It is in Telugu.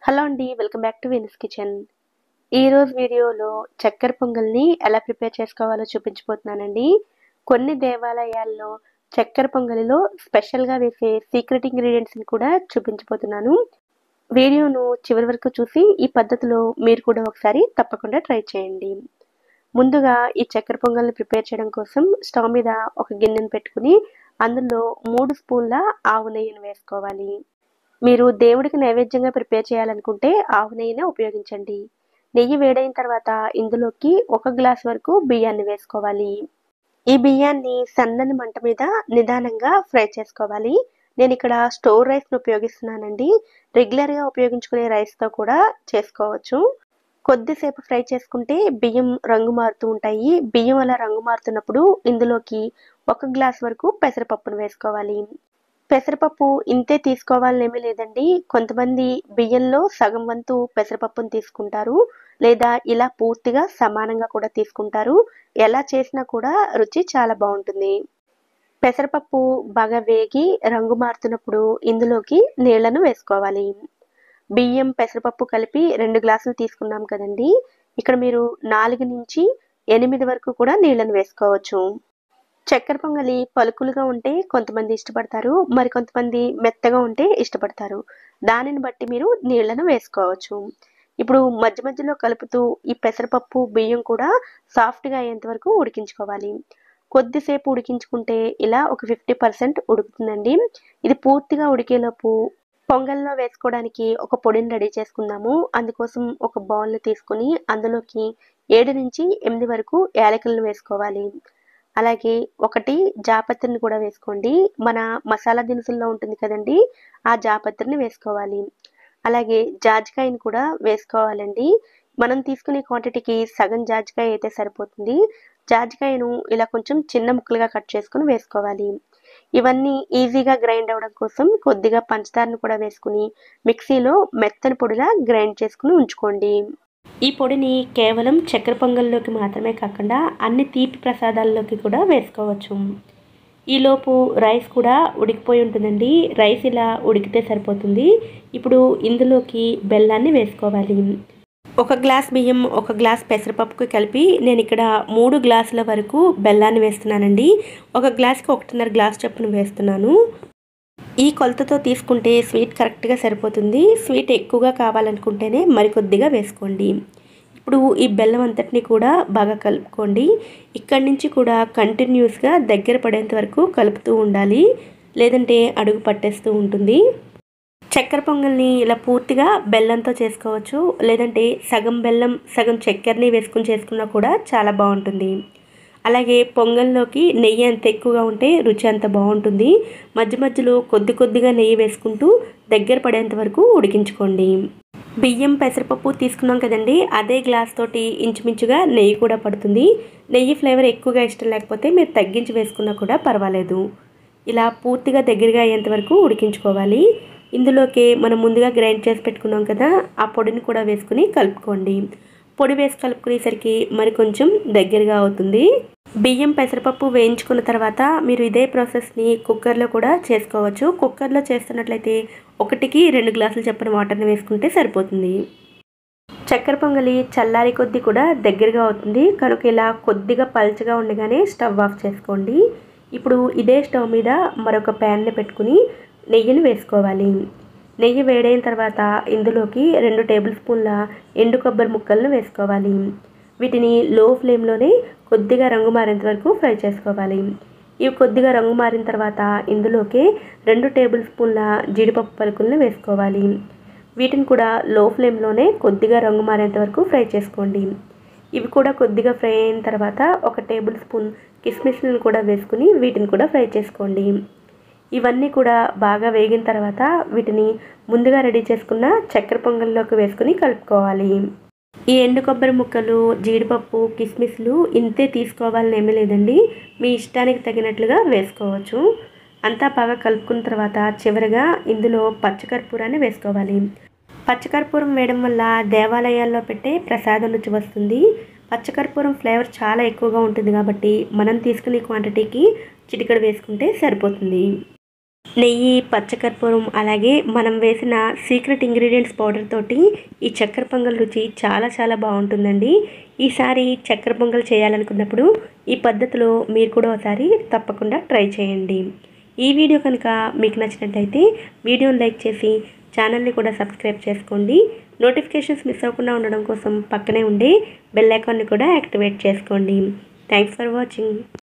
హలో అండి. Welcome back to Venus kitchen. ఈరోజు వీడియోలో చక్కెర పొంగల్ని ఎలా ప్రిపేర్ చేసుకోవాలో చూపించబోతున్నానండి. కొన్ని దేవాలయాల్లో చక్కెర పొంగలిలో స్పెషల్‌గా వేసే సీక్రెట్ ఇంగ్రీడియెంట్స్‌ని కూడా చూపించబోతున్నాను. వీడియోను చివరి వరకు చూసి ఈ పద్ధతిలో మీరు కూడా ఒకసారి తప్పకుండా ట్రై చేయండి. ముందుగా ఈ చక్కెర పొంగల్ని ప్రిపేర్ చేయడం కోసం స్టవ్ మీద ఒక గిన్నెను పెట్టుకుని అందులో 3 స్పూన్ల ఆవు నెయ్యిని వేసుకోవాలి. మీరు దేవుడికి నైవేద్యంగా ప్రిపేర్ చేయాలనుకుంటే ఆవు నెయ్యినే ఉపయోగించండి. నెయ్యి వేడైన తర్వాత ఇందులోకి 1 గ్లాస్ వరకు బియ్యాన్ని వేసుకోవాలి. ఈ బియ్యాన్ని సన్నని మంట మీద నిదానంగా ఫ్రై చేసుకోవాలి. నేనిక్కడ స్టోర్ రైస్‌ని ఉపయోగిస్తున్నానండి. రెగ్యులర్‌గా ఉపయోగించుకునే రైస్‌తో కూడా చేసుకోవచ్చు. కొద్దిసేపు ఫ్రై చేసుకుంటే బియ్యం రంగు మారుతూ ఉంటాయి. బియ్యం అలా రంగు మారుతున్నప్పుడు ఇందులోకి 1 గ్లాస్ వరకు పెసరపప్పును వేసుకోవాలి. పెసరపప్పు ఇంతే తీసుకోవాలనేమీ లేదండి. కొంతమంది బియ్యంలో సగం వంతు పెసరపప్పును తీసుకుంటారు. లేదా ఇలా పూర్తిగా సమానంగా కూడా తీసుకుంటారు. ఎలా చేసినా కూడా రుచి చాలా బావుంటుంది. పెసరపప్పు బాగా వేగి రంగు మారుతున్నప్పుడు ఇందులోకి నీళ్లను వేసుకోవాలి. బియ్యం, పెసరపప్పు కలిపి 2 గ్లాసులు తీసుకున్నాం కదండీ! ఇక్కడ మీరు 4-8 వరకు కూడా నీళ్లను వేసుకోవచ్చు. చక్కెర పొంగలి పలుకులుగా ఉంటే కొంతమంది ఇష్టపడతారు. మరికొంతమంది మెత్తగా ఉంటే ఇష్టపడతారు. దానిని బట్టి మీరు నీళ్లను వేసుకోవచ్చు. ఇప్పుడు మధ్య మధ్యలో కలుపుతూ ఈ పెసరపప్పు, బియ్యం కూడా సాఫ్ట్‌గా అయ్యేంత వరకు ఉడికించుకోవాలి. కొద్దిసేపు ఉడికించుకుంటే ఇలా ఒక 50% ఉడుకుతుందండి. ఇది పూర్తిగా ఉడికేలోపు పొంగల్‌లో వేసుకోవడానికి ఒక పొడిని రెడీ చేసుకుందాము. అందుకోసం ఒక బౌల్‌ని తీసుకొని అందులోకి 7-8 వరకు యాలకులను వేసుకోవాలి. అలాగే 1 జాపత్రిని కూడా వేసుకోండి. మన మసాలా దినుసుల్లో ఉంటుంది కదండీ! ఆ జాపత్రిని వేసుకోవాలి. అలాగే జాజికాయని కూడా వేసుకోవాలండి. మనం తీసుకునే క్వాంటిటీకి సగం జాజికాయ అయితే సరిపోతుంది. జాజికాయను ఇలా కొంచెం చిన్న ముక్కలుగా కట్ చేసుకొని వేసుకోవాలి. ఇవన్నీ ఈజీగా గ్రైండ్ అవ్వడం కోసం కొద్దిగా పంచదారను కూడా వేసుకొని మిక్సీలో మెత్తని పొడిలా గ్రైండ్ చేసుకొని ఉంచుకోండి. ఈ పొడిని కేవలం చక్కెర పొంగల్లోకి మాత్రమే కాకుండా అన్ని తీపి ప్రసాదాల్లోకి కూడా వేసుకోవచ్చు. ఈలోపు రైస్ కూడా ఉడికిపోయి ఉంటుందండి. రైస్ ఇలా ఉడికితే సరిపోతుంది. ఇప్పుడు ఇందులోకి బెల్లాన్ని వేసుకోవాలి. 1 గ్లాస్ బియ్యం, 1 గ్లాస్ పెసరపప్పుకి కలిపి నేను ఇక్కడ 3 గ్లాసుల వరకు బెల్లాన్ని వేస్తున్నానండి. 1 గ్లాస్‌కి 1.5 గ్లాస్ చొప్పున వేస్తున్నాను. ఈ కొలతతో తీసుకుంటే స్వీట్ కరెక్ట్‌గా సరిపోతుంది. స్వీట్ ఎక్కువగా కావాలనుకుంటేనే మరికొద్దిగా వేసుకోండి. ఇప్పుడు ఈ బెల్లం అంతటిని కూడా బాగా కలుపుకోండి. ఇక్కడి నుంచి కూడా కంటిన్యూస్‌గా దగ్గర పడేంత వరకు కలుపుతూ ఉండాలి. లేదంటే అడుగు పట్టేస్తూ ఉంటుంది. చక్కెర పొంగల్ని ఇలా పూర్తిగా బెల్లంతో చేసుకోవచ్చు. లేదంటే సగం బెల్లం, సగం చక్కెరని వేసుకొని చేసుకున్నా కూడా చాలా బావుంటుంది. అలాగే పొంగల్లోకి నెయ్యి ఎంత ఎక్కువగా ఉంటే రుచి అంత బావుంటుంది. మధ్య మధ్యలో కొద్ది కొద్దిగా నెయ్యి వేసుకుంటూ దగ్గర పడేంత వరకు ఉడికించుకోండి. బియ్యం, పెసరపప్పు తీసుకున్నాం కదండీ! అదే గ్లాస్ తోటి ఇంచుమించుగా నెయ్యి కూడా పడుతుంది. నెయ్యి ఫ్లేవర్ ఎక్కువగా ఇష్టం లేకపోతే మీరు తగ్గించి వేసుకున్నా కూడా పర్వాలేదు. ఇలా పూర్తిగా దగ్గరగా అయ్యేంత వరకు ఉడికించుకోవాలి. ఇందులోకి మనం ముందుగా గ్రైండ్ చేసి పెట్టుకున్నాం కదా! ఆ పొడిని కూడా వేసుకుని కలుపుకోండి. పొడి వేసి కలుపుకునేసరికి మరి కొంచెం దగ్గరగా అవుతుంది. బియ్యం, పెసరపప్పు వేయించుకున్న తర్వాత మీరు ఇదే ప్రాసెస్‌ని కుక్కర్‌లో కూడా చేసుకోవచ్చు. కుక్కర్‌లో చేస్తున్నట్లయితే 1కి 2 గ్లాసులు చొప్పున వాటర్‌ని వేసుకుంటే సరిపోతుంది. చక్కెర పొంగలి చల్లారే కొద్దీ కూడా దగ్గరగా అవుతుంది. కనుక ఇలా కొద్దిగా పల్చగా ఉండగానే స్టవ్ ఆఫ్ చేసుకోండి. ఇప్పుడు ఇదే స్టవ్ మీద మరొక ప్యాన్‌ని పెట్టుకుని నెయ్యిని వేసుకోవాలి. నెయ్యి వేడైన తర్వాత ఇందులోకి 2 టేబుల్ స్పూన్ల ఎండు కొబ్బరి ముక్కలను వేసుకోవాలి. వీటిని లో ఫ్లేమ్‌లోనే కొద్దిగా రంగు మారేంత వరకు ఫ్రై చేసుకోవాలి. ఇవి కొద్దిగా రంగు మారిన తర్వాత ఇందులోకి 2 టేబుల్ స్పూన్ల జీడిపప్పు పలుకులను వేసుకోవాలి. వీటిని కూడా లో ఫ్లేమ్‌లోనే కొద్దిగా రంగు మారేంత వరకు ఫ్రై చేసుకోండి. ఇవి కూడా కొద్దిగా ఫ్రై అయిన తర్వాత 1 టేబుల్ స్పూన్ కిస్మిస్‌లను కూడా వేసుకుని వీటిని కూడా ఫ్రై చేసుకోండి. ఇవన్నీ కూడా బాగా వేగిన తర్వాత వీటిని ముందుగా రెడీ చేసుకున్న చక్కెర పొంగల్లోకి వేసుకుని కలుపుకోవాలి. ఈ ఎండు కొబ్బరి ముక్కలు, జీడిపప్పు, కిస్మిస్‌లు ఇంతే తీసుకోవాలని ఏమీ లేదండి. మీ ఇష్టానికి తగినట్లుగా వేసుకోవచ్చు. అంతా బాగా కలుపుకున్న తర్వాత చివరగా ఇందులో పచ్చకర్పూరాన్ని వేసుకోవాలి. పచ్చకర్పూరం వేయడం వల్ల దేవాలయాల్లో పెట్టే ప్రసాదం రుచి వస్తుంది. పచ్చకర్పూరం ఫ్లేవర్ చాలా ఎక్కువగా ఉంటుంది కాబట్టి మనం తీసుకునే క్వాంటిటీకి చిటికెడు వేసుకుంటే సరిపోతుంది. నెయ్యి, పచ్చకర్పూరం అలాగే మనం వేసిన సీక్రెట్ ఇంగ్రీడియంట్స్ పౌడర్ తోటి ఈ చక్కెర పొంగల్ రుచి చాలా చాలా బాగుంటుందండి. ఈసారి చక్కెర పొంగల్ చేయాలనుకున్నప్పుడు ఈ పద్ధతిలో మీరు కూడా ఒకసారి తప్పకుండా ట్రై చేయండి. ఈ వీడియో కనుక మీకు నచ్చినట్టయితే వీడియోని లైక్ చేసి ఛానల్ని కూడా సబ్స్క్రైబ్ చేసుకోండి. నోటిఫికేషన్స్ మిస్ అవ్వకుండా ఉండడం కోసం పక్కనే ఉండే బెల్ ఐకాన్ని కూడా యాక్టివేట్ చేసుకోండి. Thanks for watching.